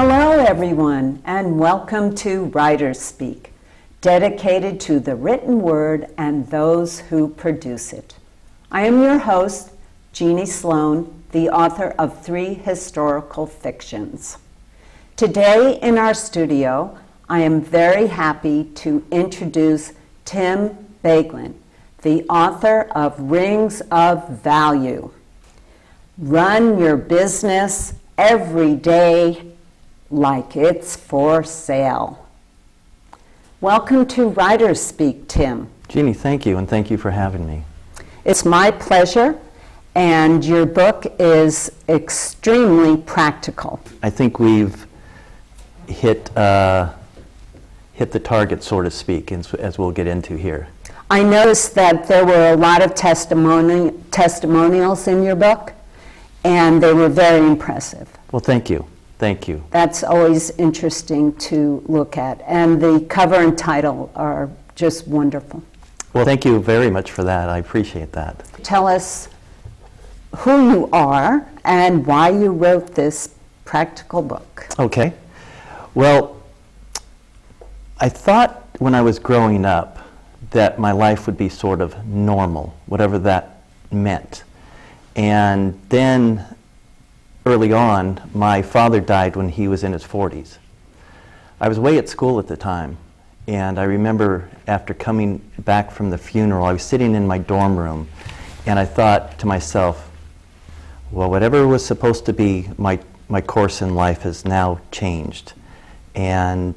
Hello everyone, and welcome to WriterSpeak, dedicated to the written word and those who produce it. I am your host, Jeane Slone, the author of 3 historical fictions. Today in our studio, I am very happy to introduce Tim Beglin, the author of Rings of Value. Run your business every day like it's for sale. Welcome to WriterSpeak, Tim. Jeannie, thank you, and thank you for having me. It's my pleasure, and your book is extremely practical. I think we've hit the target, so to speak, as we'll get into here. I noticed that there were a lot of testimonials in your book, and they were very impressive. Well, thank you. Thank you. That's always interesting to look at, and the cover and title are just wonderful. Well, thank you very much for that. I appreciate that. Tell us who you are and why you wrote this practical book. Okay. Well, I thought when I was growing up that my life would be sort of normal, whatever that meant. And then early on, my father died when he was in his 40s. I was away at school at the time, and I remember after coming back from the funeral, I was sitting in my dorm room, and I thought to myself, well, whatever was supposed to be my course in life has now changed. And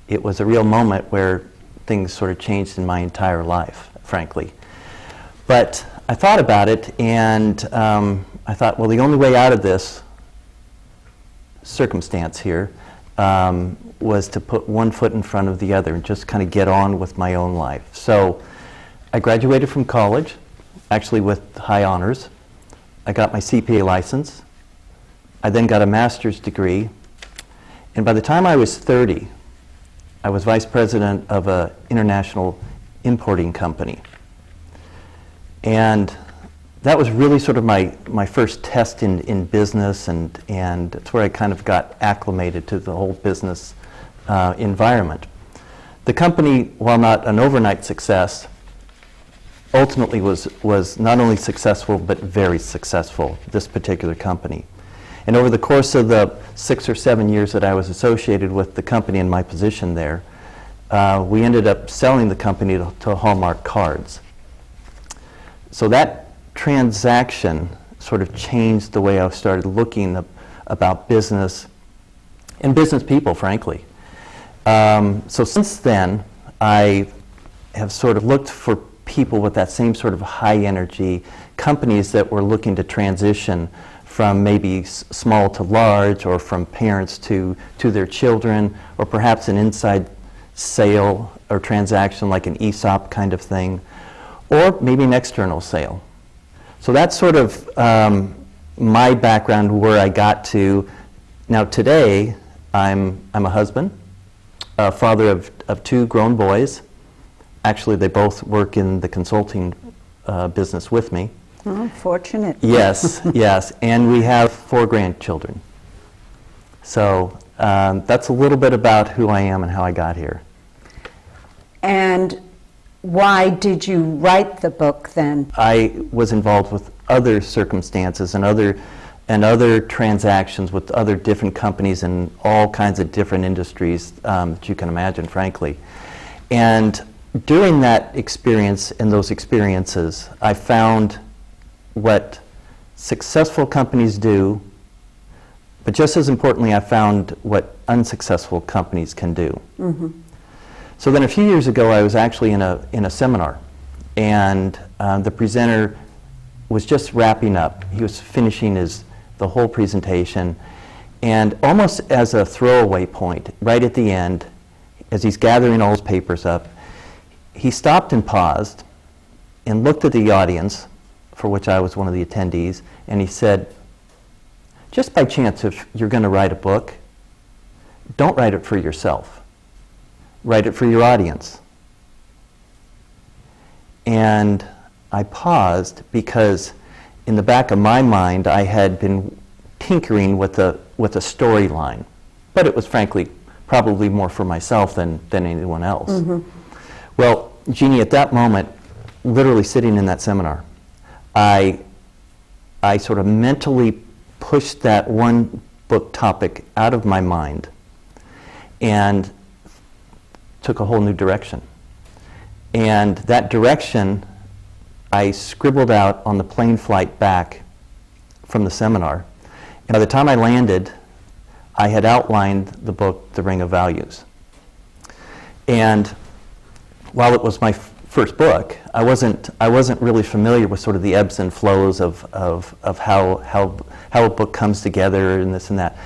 it was a real moment where things sort of changed in my entire life, frankly. But I thought about it, and I thought, well, the only way out of this circumstance here was to put one foot in front of the other and just kind of get on with my own life. So I graduated from college, actually with high honors. I got my CPA license. I then got a master's degree. And by the time I was 30, I was vice president of an international importing company. And that was really sort of my first test in business, and it's where I kind of got acclimated to the whole business environment. The company, while not an overnight success, ultimately was not only successful but very successful, this particular company. And over the course of the 6 or 7 years that I was associated with the company and my position there, we ended up selling the company to Hallmark Cards. So that transaction sort of changed the way I started looking about business and business people, frankly. So since then, I have sort of looked for people with that same sort of high energy, companies that were looking to transition from maybe small to large, or from parents to their children, or perhaps an inside sale or transaction like an ESOP kind of thing, or maybe an external sale. So that's sort of my background, where I got to. Now today, I'm a husband, a father of 2 grown boys. Actually, they both work in the consulting business with me. Oh, fortunate. Yes, yes, and we have 4 grandchildren. So that's a little bit about who I am and how I got here. And why did you write the book then? I was involved with other circumstances and other transactions with other different companies in all kinds of different industries that you can imagine, frankly. And during that experience and those experiences, I found what successful companies do, but just as importantly, I found what unsuccessful companies can do. Mm-hmm. So then a few years ago, I was actually in a seminar, and the presenter was just wrapping up. He was finishing the whole presentation, and almost as a throwaway point, right at the end, as he's gathering all his papers up, he stopped and paused and looked at the audience, for which I was one of the attendees, and he said, just by chance, if you're going to write a book, don't write it for yourself. Write it for your audience. And I paused because in the back of my mind I had been tinkering with a storyline. but it was frankly probably more for myself than anyone else. Well, Jeannie, at that moment, literally sitting in that seminar, I sort of mentally pushed that one book topic out of my mind and took a whole new direction. And that direction I scribbled out on the plane flight back from the seminar. And by the time I landed, I had outlined the book, The Ring of Values. And while it was my first book, I wasn't really familiar with sort of the ebbs and flows of how a book comes together and this and that.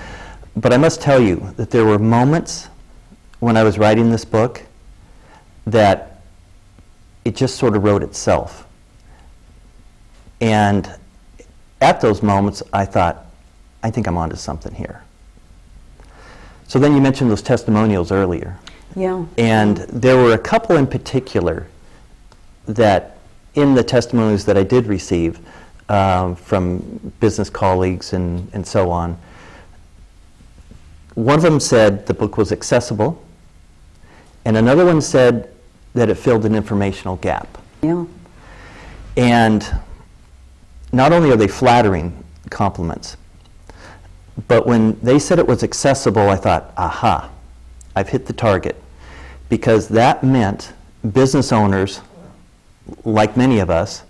But I must tell you that there were moments when I was writing this book that it just sort of wrote itself. And at those moments, I thought, I think I'm onto something here. So then you mentioned those testimonials earlier. Yeah. And there were a couple in particular that in the testimonials that I did receive from business colleagues and so on, one of them said the book was accessible, and another one said that it filled an informational gap. Yeah. And not only are they flattering compliments, but when they said it was accessible, I thought, aha, I've hit the target. Because that meant business owners, like many of us,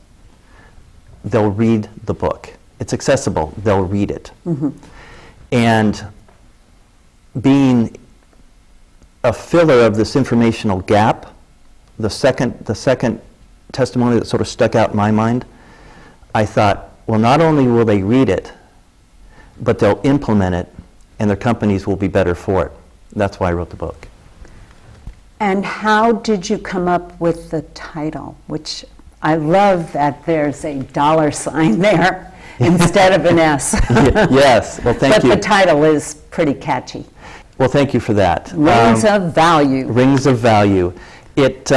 they'll read the book. It's accessible, they'll read it. And being a filler of this informational gap, the second testimony that sort of stuck out in my mind, I thought, well, not only will they read it, but they'll implement it, and their companies will be better for it. That's why I wrote the book. And how did you come up with the title? Which I love that there's a $ there instead of an S. Yes, well, thank you. But the title is pretty catchy. Well, thank you for that. Rings of Value. Rings of Value. It,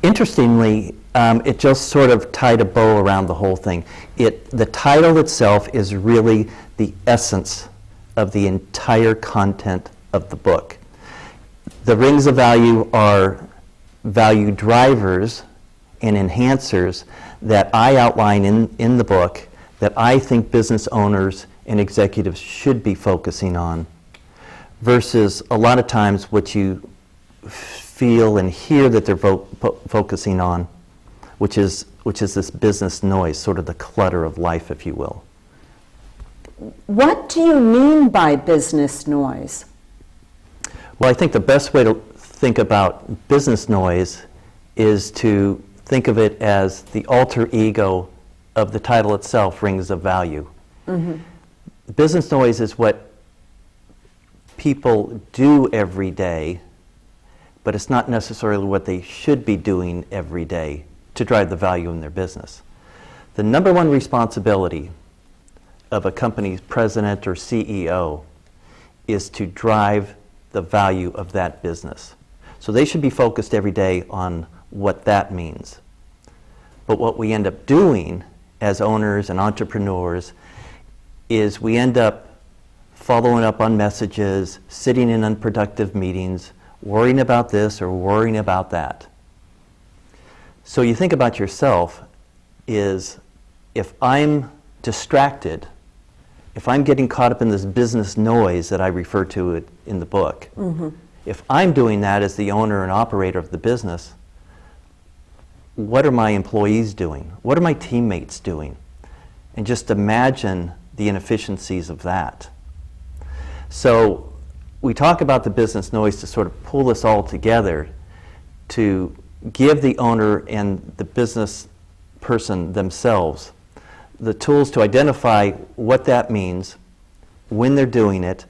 interestingly, it just sort of tied a bow around the whole thing. The title itself is really the essence of the entire content of the book. The rings of value are value drivers and enhancers that I outline in the book that I think business owners and executives should be focusing on, versus a lot of times what you feel and hear that they're focusing on, which is this business noise, sort of the clutter of life, if you will. What do you mean by business noise? Well, I think the best way to think about business noise is to think of it as the alter ego of the title itself, Rings of Value. Business noise is what people do every day, but it's not necessarily what they should be doing every day to drive the value in their business. The number one responsibility of a company's president or CEO is to drive the value of that business. So they should be focused every day on what that means. But what we end up doing as owners and entrepreneurs is we end up following up on messages, sitting in unproductive meetings, worrying about this or worrying about that. So you think about yourself is, if I'm distracted, if I'm getting caught up in this business noise that I refer to it in the book, if I'm doing that as the owner and operator of the business, what are my employees doing? What are my teammates doing? And just imagine the inefficiencies of that. So we talk about the business noise to sort of pull this all together to give the owner and the business person themselves the tools to identify what that means, when they're doing it,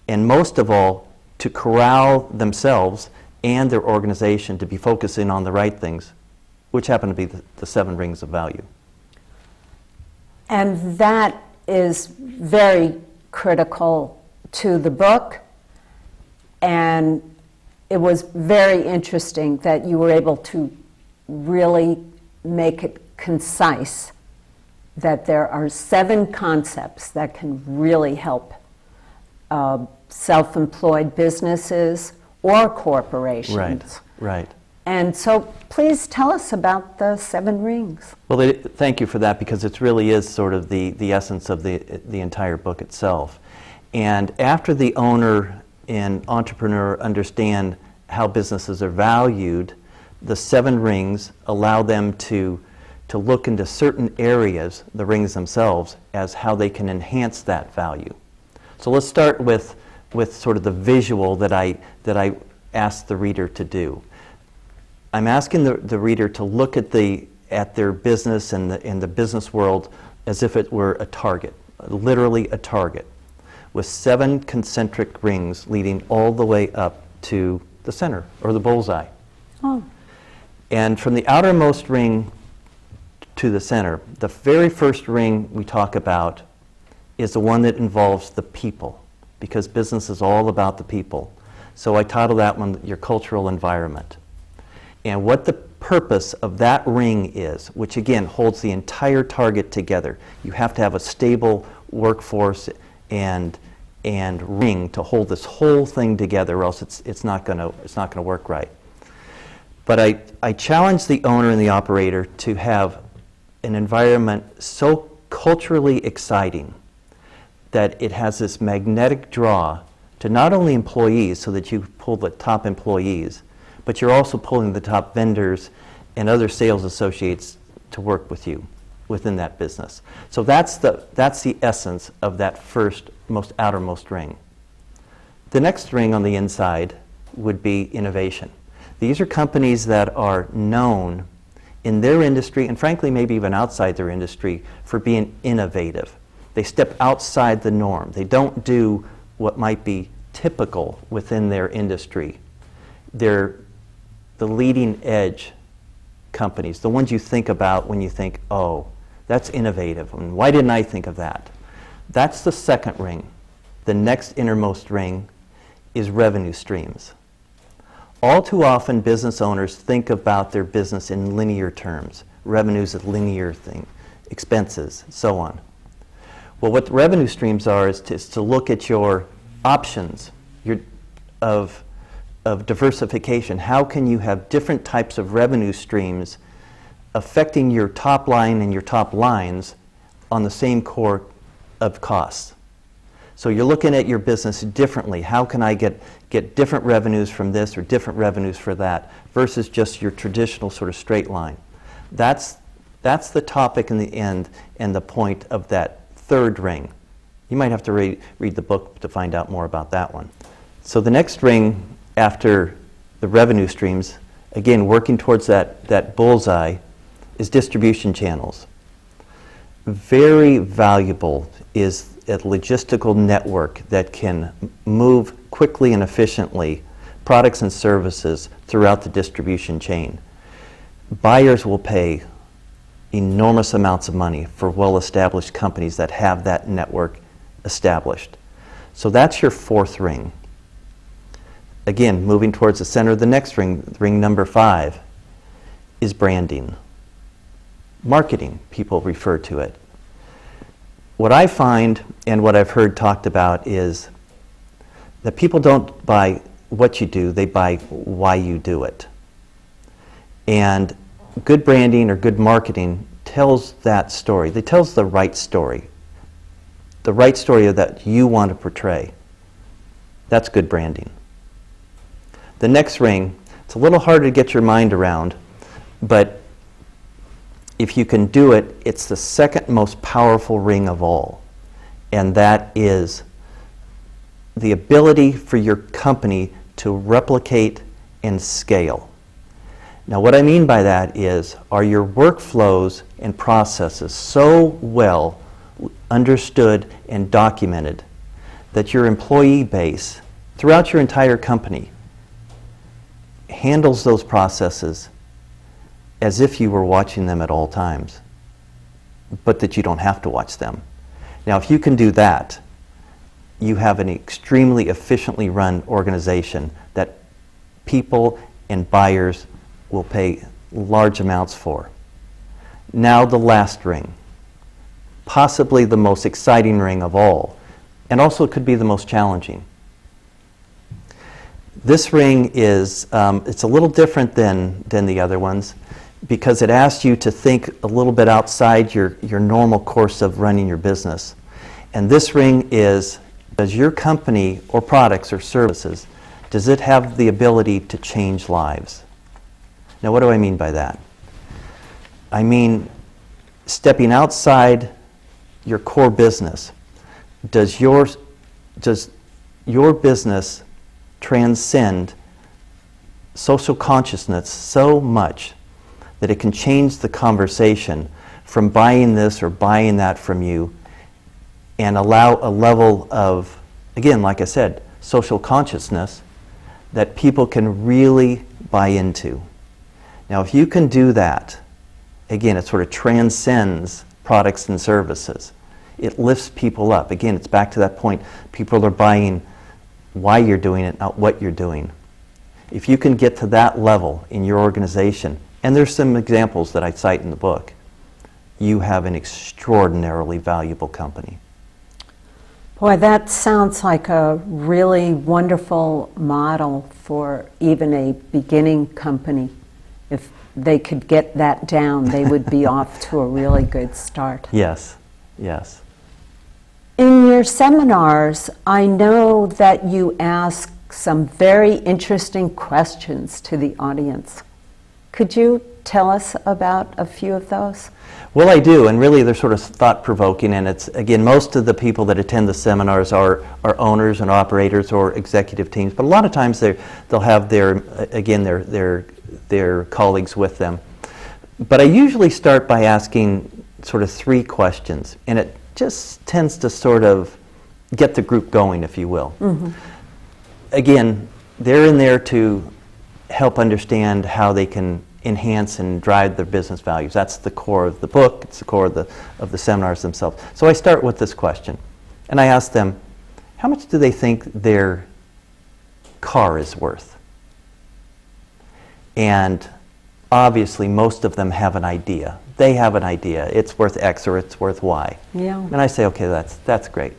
and most of all, to corral themselves and their organization to be focusing on the right things, which happen to be the 7 rings of value. And that is very critical to the book, and it was very interesting that you were able to really make it concise, that there are 7 concepts that can really help self-employed businesses or corporations. Right, right. And so please tell us about the 7 rings. Well, thank you for that, because it really is sort of the essence of the entire book itself. And after the owner and entrepreneur understand how businesses are valued, the 7 rings allow them to look into certain areas, the rings themselves, as how they can enhance that value. So let's start with sort of the visual that I asked the reader to do. I'm asking the reader to look at their business and the business world as if it were a target, literally a target, with 7 concentric rings leading all the way up to the center, or the bullseye. Oh. And from the outermost ring to the center, the very first ring we talk about is the one that involves the people, because business is all about the people. So I title that one Your Cultural Environment. And what the purpose of that ring is, which again holds the entire target together. You have to have a stable workforce and ring to hold this whole thing together, or else it's not going to work right. But I challenge the owner and the operator to have an environment so culturally exciting that it has this magnetic draw to not only employees, so that you pull the top employees, but you're also pulling the top vendors and other sales associates to work with you within that business. So that's the essence of that first, most outermost ring. The next ring on the inside would be innovation. These are companies that are known in their industry, and frankly maybe even outside their industry, for being innovative. They step outside the norm. They don't do what might be typical within their industry. They're the leading edge companies, the ones you think about when you think, oh, that's innovative, and why didn't I think of that? That's the second ring. The next innermost ring is revenue streams. All too often, business owners think about their business in linear terms. Revenue's a linear thing, expenses, so on. Well, what the revenue streams are is to look at your options of diversification. How can you have different types of revenue streams affecting your top line and your top lines on the same core of costs? So you're looking at your business differently. How can I get different revenues from this or different revenues for that, versus just your traditional sort of straight line? That's the topic in the end and the point of that third ring. You might have to read the book to find out more about that one. So the next ring after the revenue streams, again working towards that bullseye, is distribution channels. Very valuable is a logistical network that can move quickly and efficiently products and services throughout the distribution chain. Buyers will pay enormous amounts of money for well-established companies that have that network established. So that's your fourth ring. Again, moving towards the center of the next ring, ring number 5, is branding. Marketing, people refer to it. What I find and what I've heard talked about is that people don't buy what you do, they buy why you do it. And good branding or good marketing tells that story. It tells the right story that you want to portray. That's good branding. The next ring, it's a little harder to get your mind around, but if you can do it, it's the second most powerful ring of all, and that is the ability for your company to replicate and scale. Now, what I mean by that is, are your workflows and processes so well understood and documented that your employee base throughout your entire company handles those processes as if you were watching them at all times, but that you don't have to watch them. Now, if you can do that, you have an extremely efficiently run organization that people and buyers will pay large amounts for. Now the last ring, possibly the most exciting ring of all, and also could be the most challenging, This ring is, it's a little different than the other ones because it asks you to think a little bit outside your normal course of running your business. And this ring is, does your company or products or services, does it have the ability to change lives? Now, what do I mean by that? I mean stepping outside your core business. Does your business transcend social consciousness so much that it can change the conversation from buying this or buying that from you and allow a level of, again, like I said, social consciousness that people can really buy into. Now, if you can do that, again, it sort of transcends products and services. It lifts people up. Again, it's back to that point. People are buying why you're doing it, not what you're doing. If you can get to that level in your organization, and there's some examples that I cite in the book, you have an extraordinarily valuable company. Boy, that sounds like a really wonderful model for even a beginning company. If they could get that down, they would be off to a really good start. Yes, yes. In your seminars, I know that you ask some very interesting questions to the audience. Could you tell us about a few of those? Well, I do, and really they're sort of thought-provoking, and it's, again, most of the people that attend the seminars are owners and operators or executive teams, but a lot of times they'll have their colleagues with them. But I usually start by asking sort of 3 questions, and it just tends to sort of get the group going, if you will. Mm-hmm. Again, they're in there to help understand how they can enhance and drive their business values. That's the core of the book. It's the core of the seminars themselves. So I start with this question, and I ask them, how much do they think their car is worth? And obviously, most of them have an idea. They have an idea. It's worth X or it's worth Y. Yeah. And I say, okay, that's great.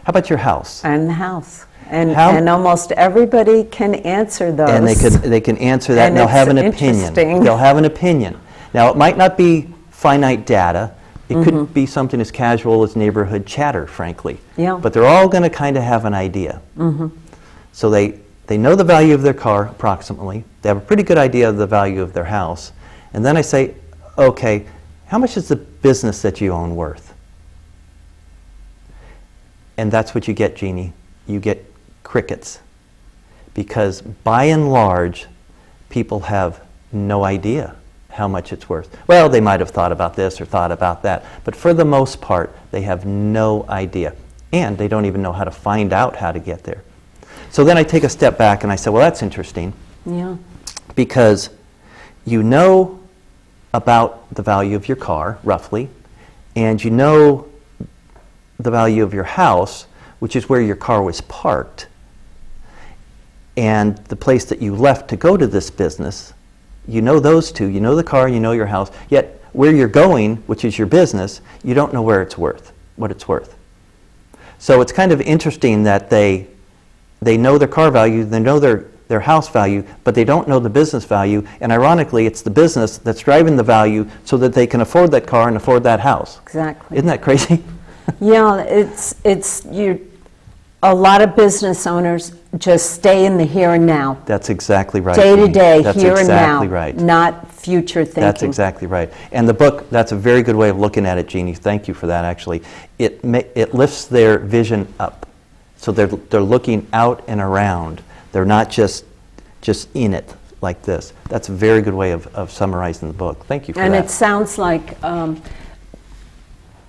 How about your house? And the house. And almost everybody can answer those. And they can answer that, and they'll have an opinion. They'll have an opinion. Now, it might not be finite data. It could be something as casual as neighborhood chatter, frankly. Yeah. But they're all going to kind of have an idea. Mm-hmm. So they know the value of their car, approximately. They have a pretty good idea of the value of their house. And then I say, okay, how much is the business that you own worth? And that's what you get, Jeannie. You get crickets. Because by and large, people have no idea how much it's worth. Well, they might have thought about this or thought about that, but for the most part, they have no idea. And they don't even know how to find out how to get there. So then I take a step back and I say, well, that's interesting. Yeah. Because you know about the value of your car, roughly, and you know the value of your house, which is where your car was parked, and the place that you left to go to this business. You know those two. You know the car, you know your house, yet where you're going, which is your business, you don't know where it's worth, what it's worth. So it's kind of interesting that they know their car value, they know their house value, but they don't know the business value, and ironically, it's the business that's driving the value so that they can afford that car and afford that house. Exactly. Isn't that crazy? Yeah, a lot of business owners just stay in the here and now. That's exactly right. Day to day, That's here and now. exactly right. Not future thinking. That's exactly right. And the book, that's a very good way of looking at it, Jeannie. Thank you for that, actually. It lifts their vision up. So they're looking out and around. They're not just in it like this. That's a very good way of summarizing the book. Thank you for that. And it sounds like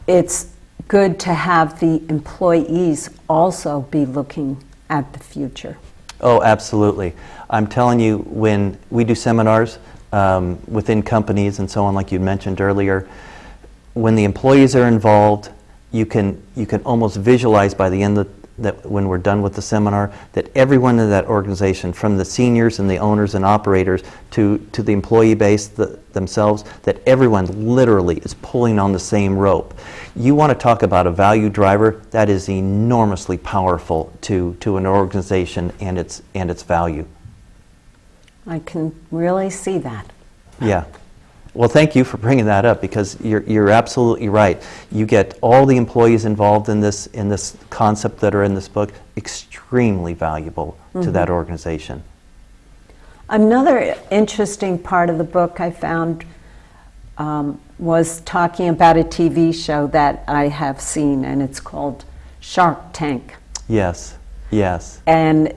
it's good to have the employees also be looking at the future. Oh, absolutely. I'm telling you, when we do seminars within companies and so on, like you mentioned earlier, when the employees are involved, you can almost visualize by the end that when we're done with the seminar, that everyone in that organization, from the seniors and the owners and operators to the employee base themselves, that everyone literally is pulling on the same rope. You want to talk about a value driver, that is enormously powerful to an organization and its value. I can really see that. Yeah. Well, thank you for bringing that up, because you're absolutely right. You get all the employees involved in this concept that are in this book, extremely valuable to that organization. Another interesting part of the book I found was talking about a TV show that I have seen, and it's called Shark Tank. Yes, yes. And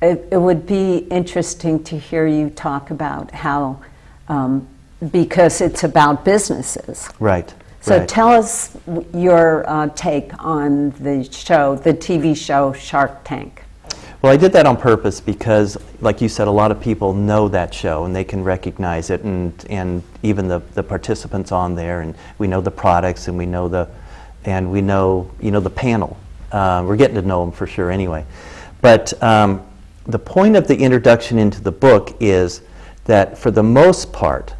it would be interesting to hear you talk about how, because it's about businesses. Right. So right. tell us your take on the show, the TV show Shark Tank. Well, I did that on purpose because, like you said, a lot of people know that show and they can recognize it, and even the participants on there, and we know the products, and we know the panel. We're getting to know them for sure anyway. But the point of the introduction into the book is that for the most part,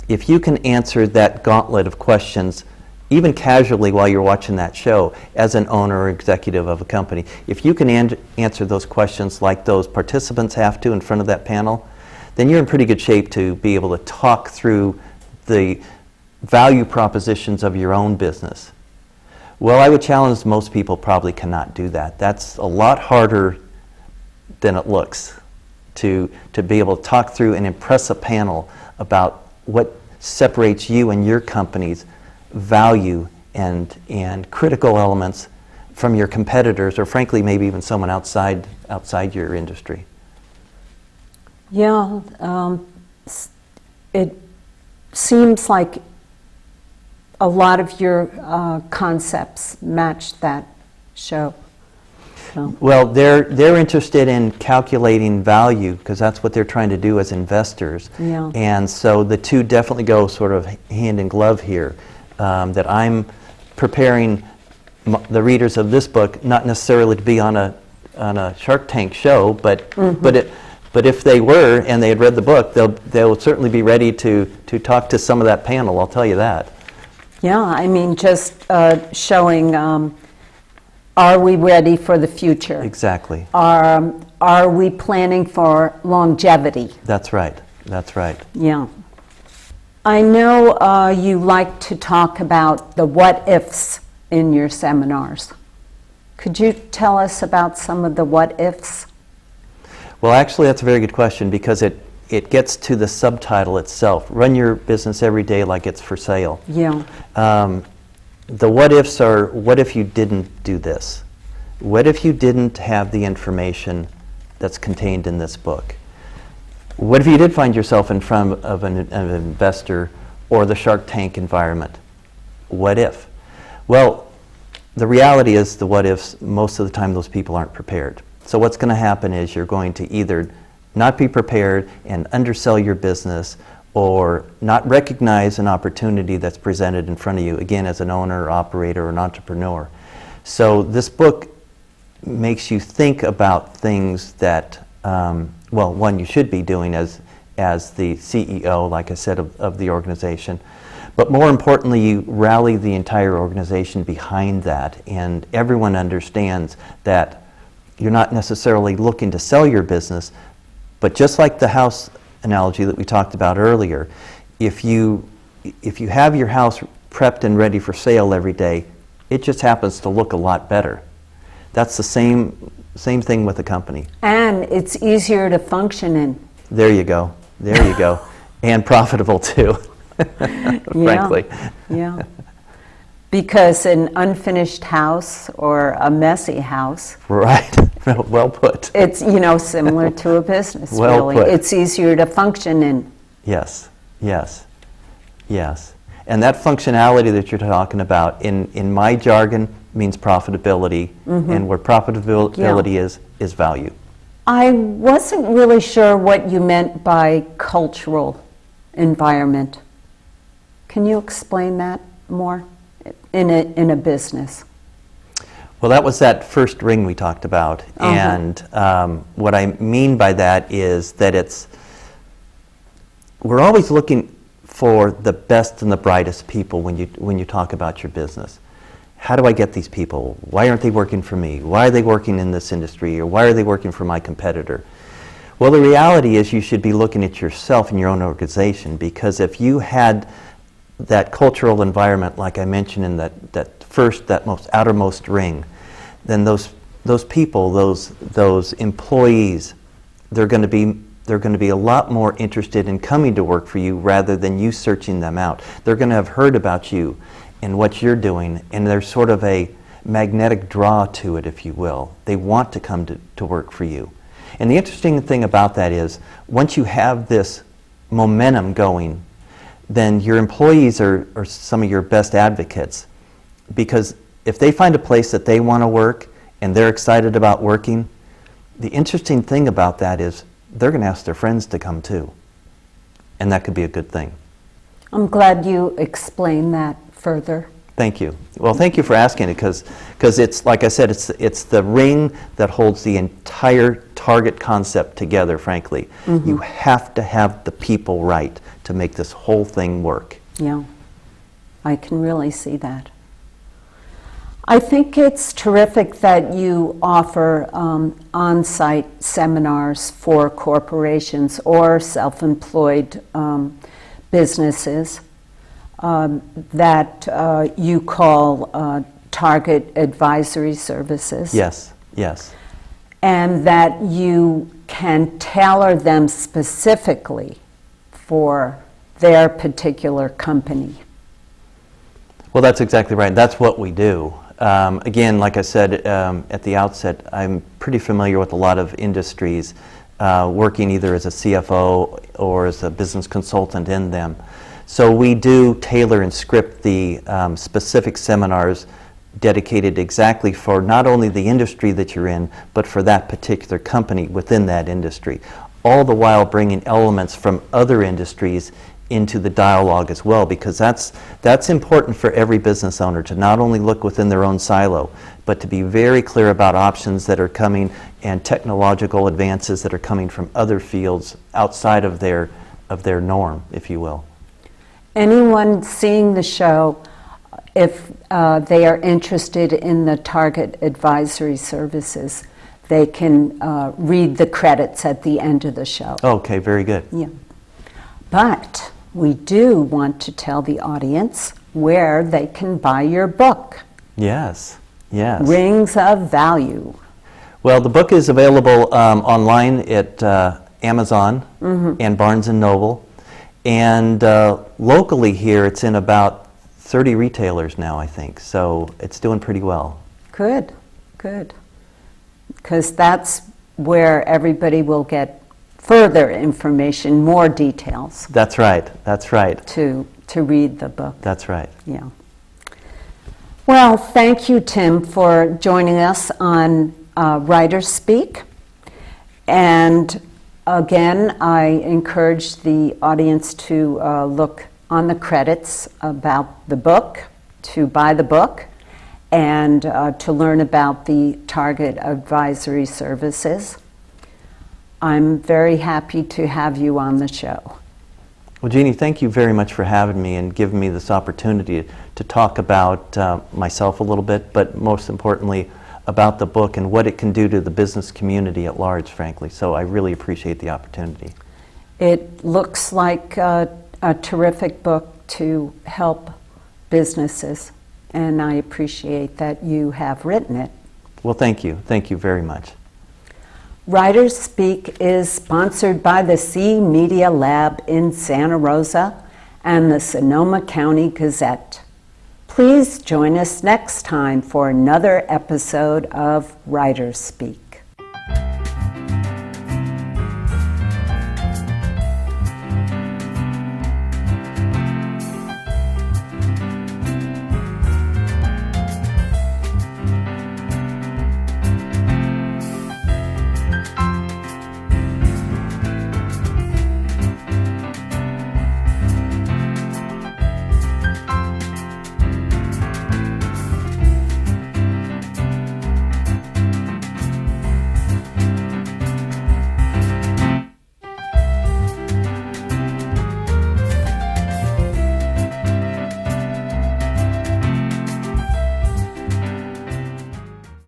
if you can answer that gauntlet of questions, even casually while you're watching that show, as an owner or executive of a company, if you can answer those questions like those participants have to in front of that panel, then you're in pretty good shape to be able to talk through the value propositions of your own business. Well, I would challenge most people probably cannot do that. That's a lot harder than it looks to be able to talk through and impress a panel about what separates you and your company's value and critical elements from your competitors, or frankly maybe even someone outside your industry. Yeah, it seems like a lot of your concepts match that show. So. Well, they're interested in calculating value because that's what they're trying to do as investors. Yeah. And so the two definitely go sort of hand in glove here. That I'm preparing the readers of this book not necessarily to be on a Shark Tank show, but if they were and they had read the book, they'll certainly be ready to talk to some of that panel. I'll tell you that. Yeah, I mean, just showing, are we ready for the future? Exactly. Are we planning for longevity? That's right. That's right. Yeah. I know you like to talk about the what-ifs in your seminars. Could you tell us about some of the what-ifs? Well, actually, that's a very good question because it gets to the subtitle itself. Run your business every day like it's for sale. Yeah. The what-ifs are, what if you didn't do this? What if you didn't have the information that's contained in this book? What if you did find yourself in front of an investor or the Shark Tank environment? What if? Well, the reality is the what ifs, most of the time those people aren't prepared. So what's going to happen is you're going to either not be prepared and undersell your business, or not recognize an opportunity that's presented in front of you, again, as an owner, operator, or an entrepreneur. So this book makes you think about things that, well, one, you should be doing as the CEO, like I said, of the organization. But more importantly, you rally the entire organization behind that, and everyone understands that you're not necessarily looking to sell your business, but just like the house analogy that we talked about earlier, if you have your house prepped and ready for sale every day, it just happens to look a lot better. That's the same thing with a company. And it's easier to function in. There you go. There you go. And profitable too, frankly. Yeah. Because an unfinished house or a messy house. Right. Well put. It's, similar to a business, well really. Put. It's easier to function in. Yes. And that functionality that you're talking about, in my jargon, means profitability, and where profitability is value. I wasn't really sure what you meant by cultural environment. Can you explain that more in a business? Well, that was that first ring we talked about. And what I mean by that is that we're always looking for the best and the brightest people when you talk about your business. How do I get these people? Why aren't they working for me? Why are they working in this industry? Or why are they working for my competitor? Well, the reality is you should be looking at yourself and your own organization, because if you had that cultural environment, like I mentioned in that most outermost ring, then those people, those employees, they're going to be a lot more interested in coming to work for you rather than you searching them out. They're going to have heard about you and what you're doing, and there's sort of a magnetic draw to it, if you will. They want to come to work for you. And the interesting thing about that is, once you have this momentum going, then your employees are some of your best advocates. Because if they find a place that they want to work and they're excited about working, the interesting thing about that is they're going to ask their friends to come too. And that could be a good thing. I'm glad you explained that further. Thank you. Well, thank you for asking it, because it's, like I said, it's the ring that holds the entire target concept together, frankly. You have to have the people right to make this whole thing work. Yeah, I can really see that. I think it's terrific that you offer on-site seminars for corporations or self-employed businesses that you call target advisory services. Yes, yes. And that you can tailor them specifically for their particular company. Well, that's exactly right. That's what we do. Again, like I said at the outset, I'm pretty familiar with a lot of industries, working either as a CFO or as a business consultant in them. So we do tailor and script the specific seminars dedicated exactly for not only the industry that you're in, but for that particular company within that industry, all the while bringing elements from other industries into the dialogue as well, because that's important for every business owner, to not only look within their own silo, but to be very clear about options that are coming and technological advances that are coming from other fields outside of their norm, if you will. Anyone seeing the show, if they are interested in the target advisory services, they can read the credits at the end of the show. Okay, very good. Yeah. But we do want to tell the audience where they can buy your book. Yes, yes. Rings of Value. Well, the book is available online at Amazon and Barnes & Noble. And locally here, it's in about 30 retailers now, I think. So it's doing pretty well. Good, good. Because that's where everybody will get further information, more details. That's right, that's right. To read the book. That's right. Yeah. Well, thank you, Tim, for joining us on WriterSpeak. And again, I encourage the audience to look on the credits about the book, to buy the book, and to learn about the target advisory services. I'm very happy to have you on the show. Well, Jeannie, thank you very much for having me and giving me this opportunity to talk about myself a little bit, but most importantly, about the book and what it can do to the business community at large, frankly. So I really appreciate the opportunity. It looks like a terrific book to help businesses, and I appreciate that you have written it. Well, thank you. Thank you very much. WriterSpeak is sponsored by the C Media Lab in Santa Rosa and the Sonoma County Gazette. Please join us next time for another episode of WriterSpeak.